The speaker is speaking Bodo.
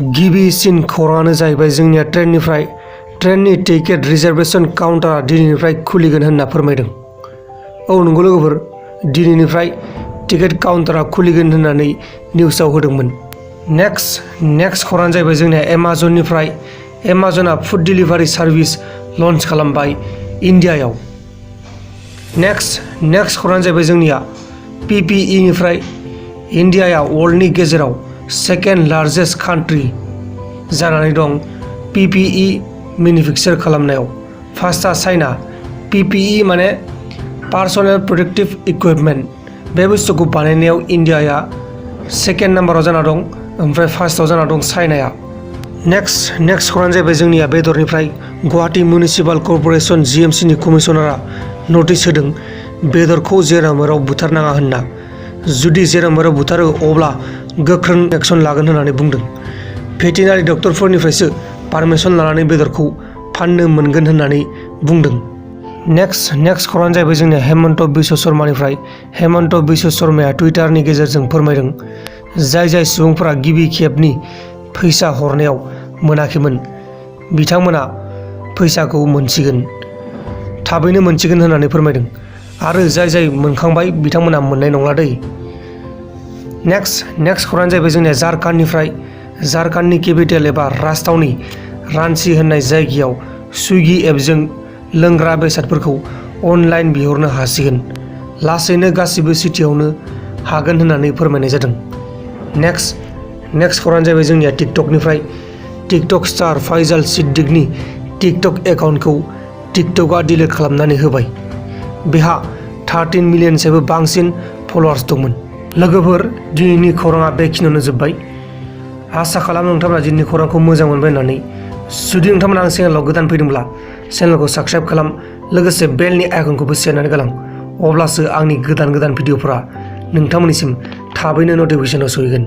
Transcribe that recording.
गिबिसिन खौराङानो जाहैबाय जोंनिया ट्रेननि टिकेट रिजार्भेशन काउन्टारा दिनैनिफ्राय खुलिगोन होनना फोरमायदों। औ नंगौ लोगोफोर, दिनैनिफ्राय टिकेट काउन्टारा खुलिगोन होननानै निउसाव होदोंमोन। नेक्स्ट खौराङानो जाहैबाय जोंनिया एमाजना फुड डिलिभारि सार्भिस लन्च खालामबाय इन्डियायाव। नेक्स्ट खौराङानो जाहैबाय जोंनिया PPE इन्डियाया वर्ल्डनि गेजेराव सेकेन्ड लार्जेस्ट कान्ट्रि जानानै दं PPE मेनुफेक्सार खालामनायाव। फार्स्टआ चाइना। PPE माने पार्सनेल प्रोटेक्टिभ इकुइपमेन्ट, बे बुस्थुखौ बानायनायाव इन्डियाया सेकेन्ड नाम्बाराव जाना दं, ओमफ्राय फार्स्टआव जाना दं चाइनाया। नेक्स्ट खौराङानो जाहैबाय जोंनिया बेदरनिफ्राय गुवाहाटी मिउनिसिपाल कर्परेसन GMCनि कमिसनारआ नटिस होदों बेदरखौ जेराव मेराव बुथारनाङा होनना। जुदि जेराव मेराव बुथारो अब्ला गोख्रों एक्सन लागोन होननानै बुंदों। भेटेनारि डक्टरफोरनिफ्रायसो पारमिसन लानानै बेदरखौ फाननो मोनगोन होननानै बुंदों। नेक्स्ट खौराङानो जाहैबाय जोंनिया हेमन्त बिश्व शर्मानिफ्राय। हेमन्त बिश्व शर्माया टुइटारनि गेजेरजों फोरमायदों जाय सुबुंफोरा गिबि खेबनि फैसा हरनायाव मोनाखैमोन बिथांमोना फैसाखौ मोनसिगोन, थाबैनो मोनसिगोन होननानै फोरमायदों। आरो जाय मोनखांबाय बिथांमोना मोननाय नंला दै। नेक्स्ट खौराङानो जाहैबाय जोंनिया झारखन्डनि केपिटेल एबा राजथावनि रांची होननाय जायगायाव स्विगी एपजों लोंग्रा बेसादफोरखौ अनलाइन बिहरनो हासिगोन। लासैनो गासिबो सिटियावनो हागोन होननानै फोरमायनाय जादों। नेक्स्ट खौराङानो जाहैबाय जोंनिया टिकटक स्टार फाइजाल सिद्दिकनि टिकटक एकाउन्टखौ टिकटकआ डिलिट खालामनानै होबाय। बेहा 13 मिलियनसोबो बांसिन फलोवार्स दंमोन। लोगोफोर, दिनैनि खौराङा बेखिनियावनो जोब्बाय। आसा खालामो नोंथांमोना दिनैनि खौरांखौ मोजां मोनबाय होननानै। जुदि नोंथांमोना आं चेनेलाव गोदान फैदोंब्ला चेनेलखौ साबस्क्राइब खालाम, लोगोसे बेलनि आइकनखौबो सेरनानै गालां। अब्लासो आंनि गोदान भिडिअफोरा नोंथांमोननिसिम थाबैनो नटिफिकेसनाव सहैगोन।